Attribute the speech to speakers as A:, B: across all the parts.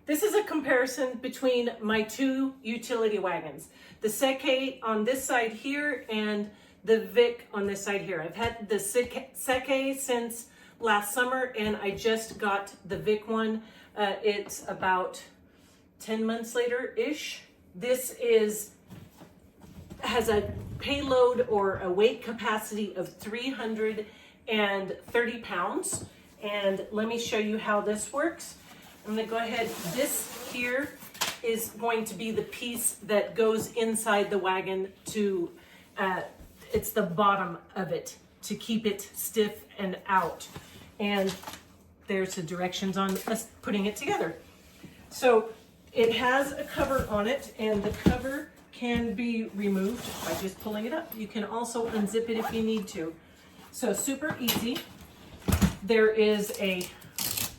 A: This is a comparison between my two utility wagons. The Sekey on this side here and the VIC on this side here. I've had the Sekey since last summer and I just got the VIC one. It's about 10 months later-ish. This has a payload or a weight capacity of 330 pounds. And let me show you how this works. I'm gonna go ahead, this here is going to be the piece that goes inside the wagon to, it's the bottom of it to keep it stiff and out. And there's the directions on us putting it together. So it has a cover on it and the cover can be removed by just pulling it up. You can also unzip it if you need to. So super easy. There is a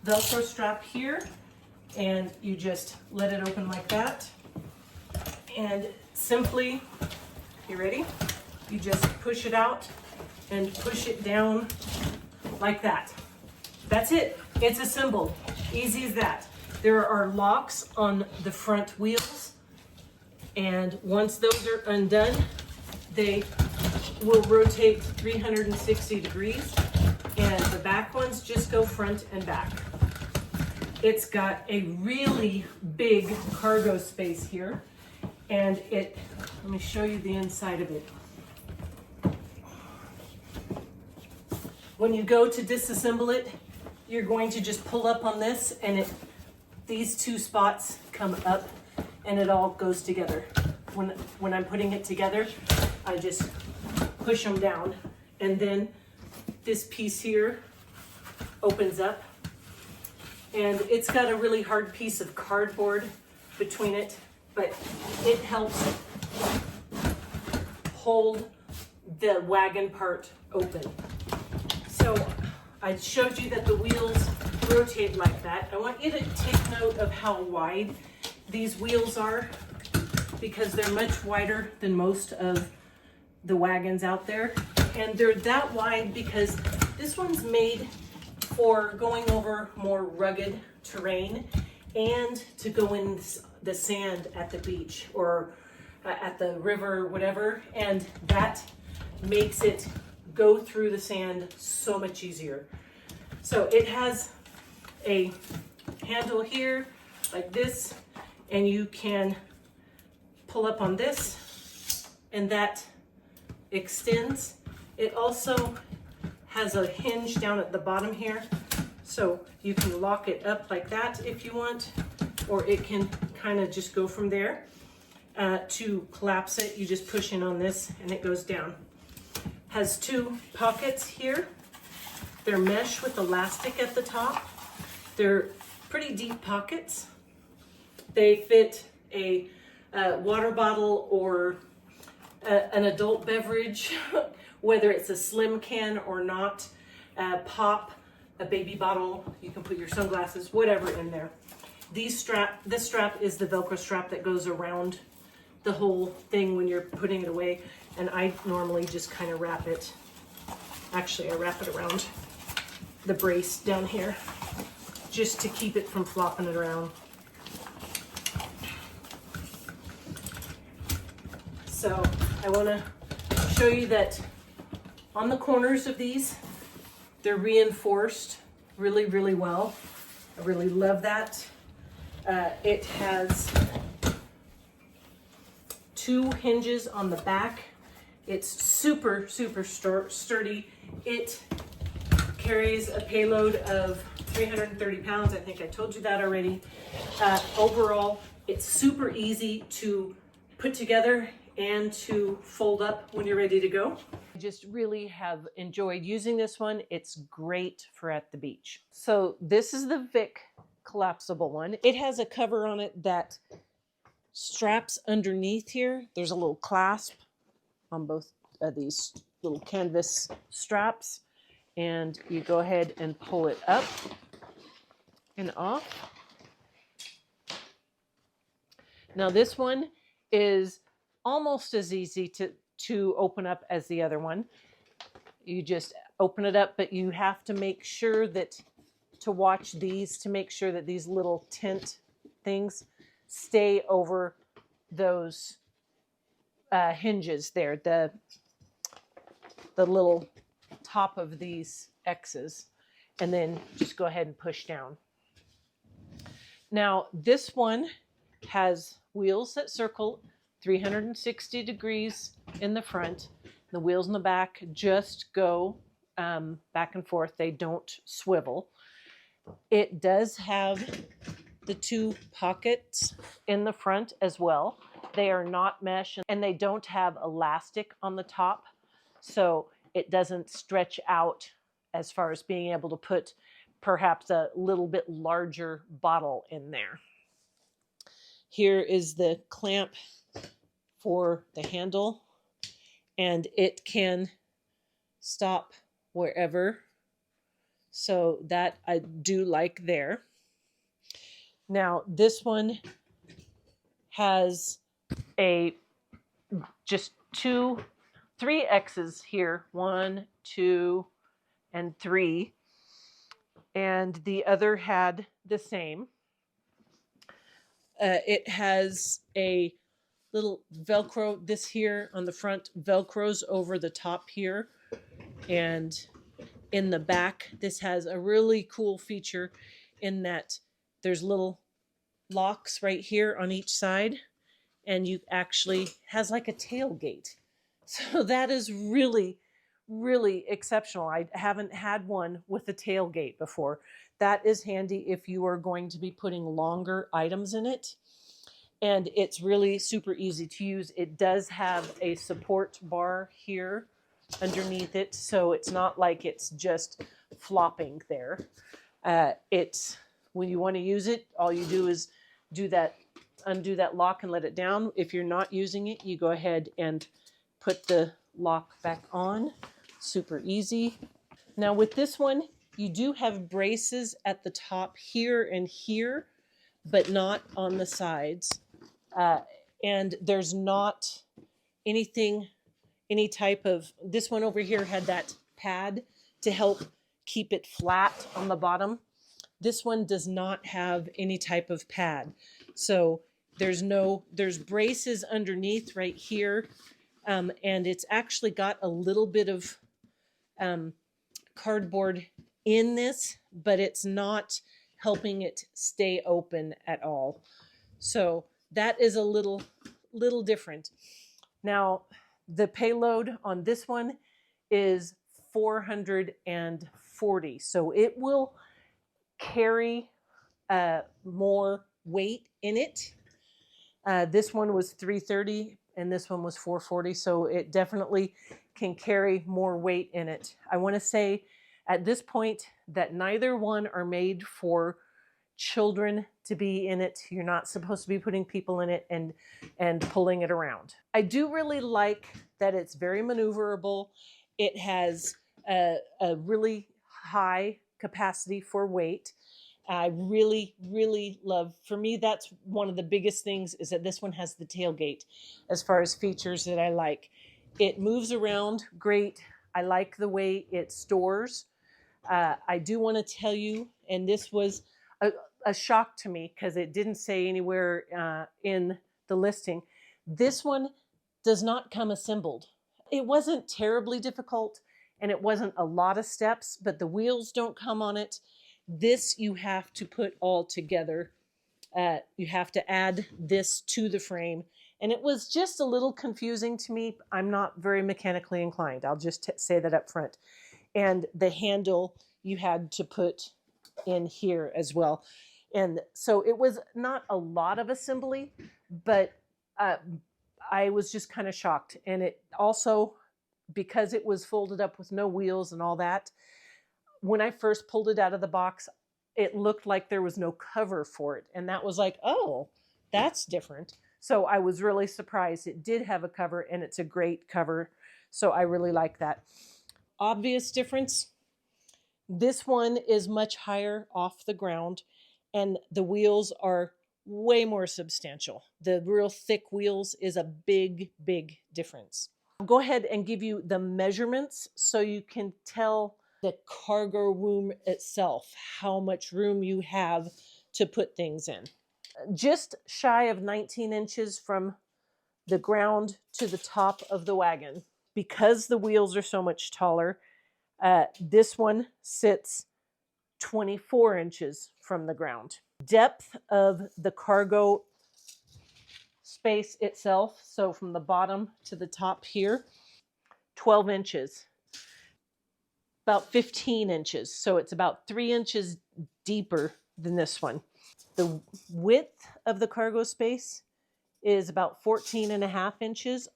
A: Velcro strap here and you just let it open like that. And simply, you ready? You just push it out and push it down like that. That's it. It's assembled. Easy as that. There are locks on the front wheels. And once those are undone, they will rotate 360 degrees. And the back ones just go front and back. It's got a really big cargo space here. And let me show you the inside of it. When you go to disassemble it, you're going to just pull up on this and these two spots come up and it all goes together. When I'm putting it together, I just push them down and then this piece here opens up and it's got a really hard piece of cardboard between it, but it helps hold the wagon part open. So I showed you that the wheels rotate like that. I want you to take note of how wide these wheels are because they're much wider than most of the wagons out there. And they're that wide because this one's made for going over more rugged terrain and to go in the sand at the beach or at the river or whatever. And that makes it go through the sand so much easier. So it has a handle here like this, and you can pull up on this and that extends. It also has a hinge down at the bottom here, so you can lock it up like that if you want, or it can kind of just go from there. To collapse it, you just push in on this and it goes down. Has two pockets here. They're mesh with elastic at the top. They're pretty deep pockets. They fit a water bottle or an adult beverage, whether it's a slim can or not, pop, a baby bottle, you can put your sunglasses, whatever in there. This strap is the Velcro strap that goes around the whole thing when you're putting it away. And I normally just kind of wrap it. Actually, I wrap it around the brace down here just to keep it from flopping it around. So I want to show you that on the corners of these, they're reinforced really, really well. I really love that. It has two hinges on the back. It's super, super sturdy. It carries a payload of 330 pounds. I think I told you that already. Overall, it's super easy to put together and to fold up when you're ready to go. I just really have enjoyed using this one. It's great for at the beach. So this is the VIC collapsible one. It has a cover on it that straps underneath here. There's a little clasp on both of these little canvas straps, and you go ahead and pull it up and off. Now this one is almost as easy to open up as the other one. You just open it up, but you have to make sure that to watch these to make sure that these little tent things stay over those hinges there, the little top of these X's, and then just go ahead and push down. Now this one has wheels that circle 360 degrees in the front. The wheels in the back just go back and forth. They don't swivel. It does have the 2 pockets in the front as well. They are not mesh, and they don't have elastic on the top, so it doesn't stretch out as far as being able to put perhaps a little bit larger bottle in there. Here is the clamp for the handle, and it can stop wherever, so that I do like there. Now this one has just 3 X's here, 1, 2, and 3, and the other had the same. It has a little Velcro. This here on the front Velcros over the top here, and in the back this has a really cool feature in that there's little locks right here on each side, and you actually has like a tailgate. So that is really, really exceptional. I haven't had one with a tailgate before. That is handy if you are going to be putting longer items in it. And it's really super easy to use. It does have a support bar here underneath it, so it's not like it's just flopping there. It's when you want to use it, all you do is undo that lock and let it down. If you're not using it, you go ahead and put the lock back on. Super easy. Now with this one, you do have braces at the top here and here, but not on the sides. And there's not any type of, this one over here had that pad to help keep it flat on the bottom. This one does not have any type of pad. So there's braces underneath right here. And it's actually got a little bit of cardboard in this, but it's not helping it stay open at all. So that is a little different. Now, the payload on this one is 440. So it will carry more weight in it. This one was 330 and this one was 440. So it definitely can carry more weight in it. I want to say at this point that neither one are made for children to be in it. You're not supposed to be putting people in it and pulling it around. I do really like that it's very maneuverable. It has a really high capacity for weight. I really, really love, for me, that's one of the biggest things, is that this one has the tailgate as far as features that I like. It moves around great. I like the way it stores. I do want to tell you, and this was a shock to me because it didn't say anywhere in the listing, this one does not come assembled. It wasn't terribly difficult and it wasn't a lot of steps, but the wheels don't come on it. This you have to put all together. You have to add this to the frame. And it was just a little confusing to me. I'm not very mechanically inclined. I'll just say that up front. And the handle you had to put in here as well. And so it was not a lot of assembly, but I was just kind of shocked. And it also, because it was folded up with no wheels and all that, when I first pulled it out of the box, it looked like there was no cover for it. And that was like, oh, that's different. So I was really surprised. It did have a cover and it's a great cover. So I really like that. Obvious difference. This one is much higher off the ground and the wheels are way more substantial. The real thick wheels is a big, big difference. I'll go ahead and give you the measurements so you can tell the cargo room itself, how much room you have to put things in. just shy of 19 inches from the ground to the top of the wagon. Because the wheels are so much taller, this one sits 24 inches from the ground. Depth of the cargo space itself, so from the bottom to the top here, 12 inches. About 15 inches, so it's about 3 inches deeper than this one. The width of the cargo space is about 14.5 inches,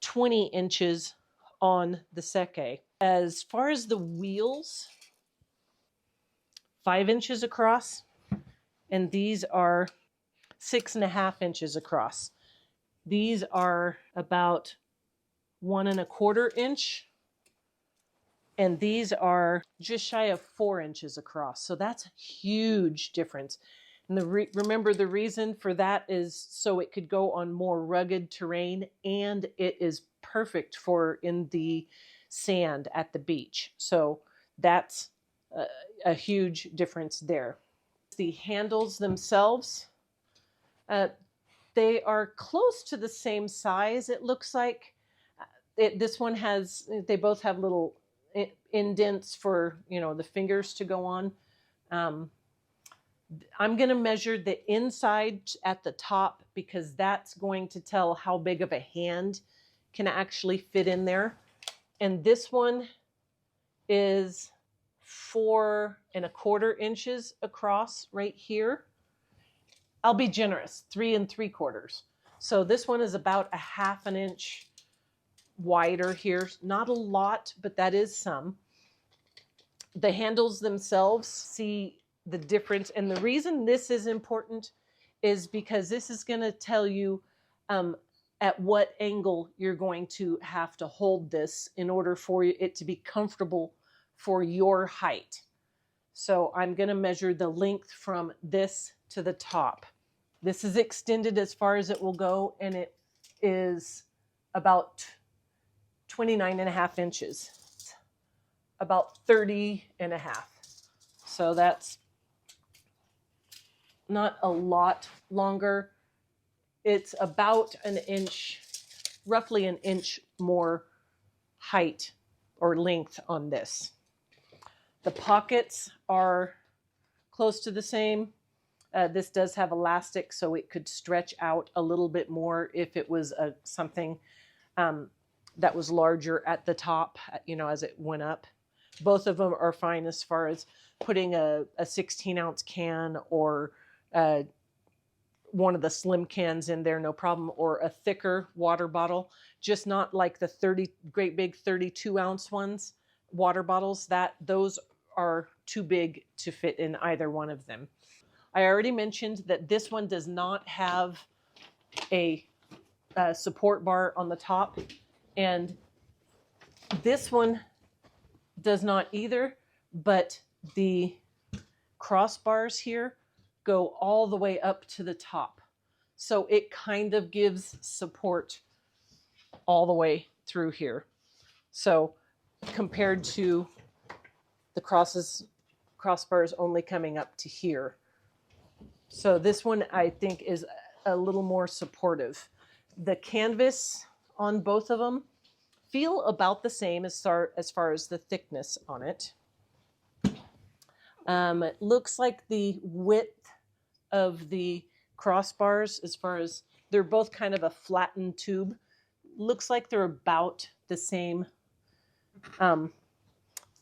A: 20 inches on the Sekey. As far as the wheels, 5 inches across, and these are 6.5 inches across. These are about 1.25 inch, and these are just shy of 4 inches across. So that's a huge difference. And remember, the reason for that is so it could go on more rugged terrain, and it is perfect for in the sand at the beach. So that's a huge difference there. The handles themselves, they are close to the same size, it looks like. This one has, they both have little indents for, you know, the fingers to go on. I'm going to measure the inside at the top because that's going to tell how big of a hand can actually fit in there. And this one is 4.25 inches across right here. I'll be generous, 3 3/4. So this one is about 1/2 inch wider here. Not a lot, but that is some. The handles themselves, see the difference. And the reason this is important is because this is going to tell you at what angle you're going to have to hold this in order for it to be comfortable for your height. So I'm going to measure the length from this to the top. This is extended as far as it will go, and it is about 29.5 inches, about 30.5. So that's not a lot longer. It's about an inch, roughly an inch more height or length on this. The pockets are close to the same. This does have elastic, so it could stretch out a little bit more if it was something that was larger at the top, you know, as it went up. Both of them are fine as far as putting a 16-ounce can or one of the slim cans in there, no problem, or a thicker water bottle, just not like the great big 32-ounce ones, water bottles. Those are too big to fit in either one of them. I already mentioned that this one does not have a support bar on the top, and this one does not either, but the crossbars here go all the way up to the top. So it kind of gives support all the way through here. So compared to the crossbars only coming up to here. So this one I think is a little more supportive. The canvas on both of them feel about the same as far as the thickness on it. It looks like the width of the crossbars, as far as they're both kind of a flattened tube, looks like they're about the same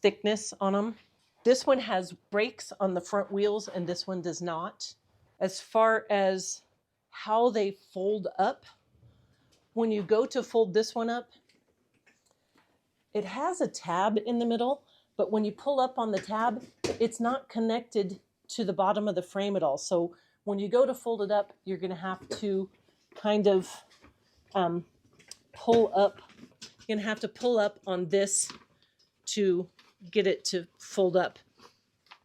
A: thickness on them. This one has brakes on the front wheels and this one does not. As far as how they fold up, when you go to fold this one up, it has a tab in the middle, but when you pull up on the tab, it's not connected to the bottom of the frame at all. So when you go to fold it up, you're going to have to kind of pull up. You're going to have to pull up on this to get it to fold up.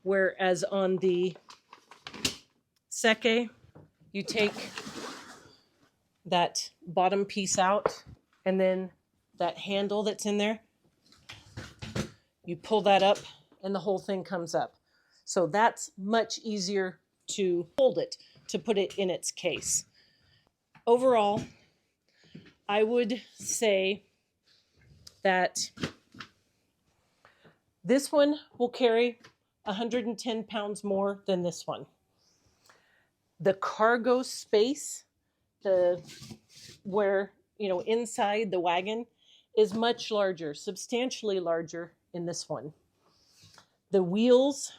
A: Whereas on the Sekey, you take that bottom piece out and then that handle that's in there, you pull that up and the whole thing comes up. So that's much easier to hold it. to put it in its case. Overall, I would say that this one will carry 110 pounds more than this one. The cargo space, where, inside the wagon is much larger, substantially larger in this one. The wheels,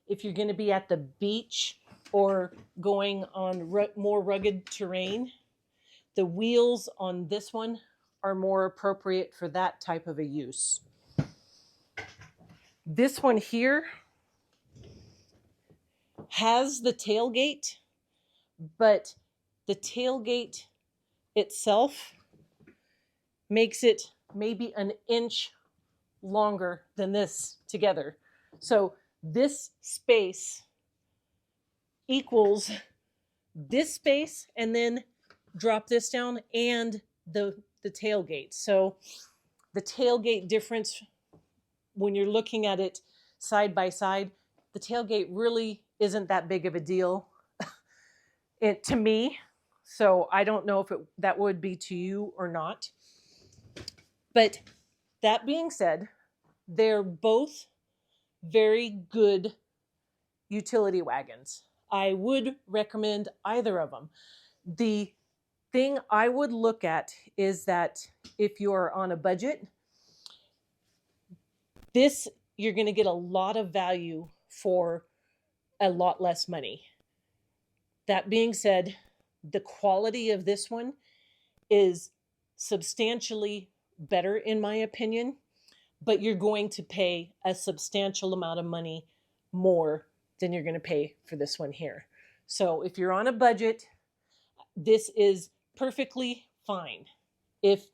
A: if you're going to be at the beach or going on more rugged terrain, the wheels on this one are more appropriate for that type of a use. This one here has the tailgate, but the tailgate itself makes it maybe an inch longer than this together. So this space equals this space, and then drop this down and the tailgate. So the tailgate difference, when you're looking at it side by side, the tailgate really isn't that big of a deal to me. So I don't know if that would be to you or not. But that being said, they're both very good utility wagons. I would recommend either of them. The thing I would look at is that if you're on a budget, you're going to get a lot of value for a lot less money. That being said, the quality of this one is substantially better in my opinion, but you're going to pay a substantial amount of money more than you're going to pay for this one here. So if you're on a budget, this is perfectly fine. If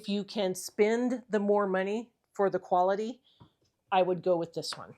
A: you can spend the more money for the quality, I would go with this one.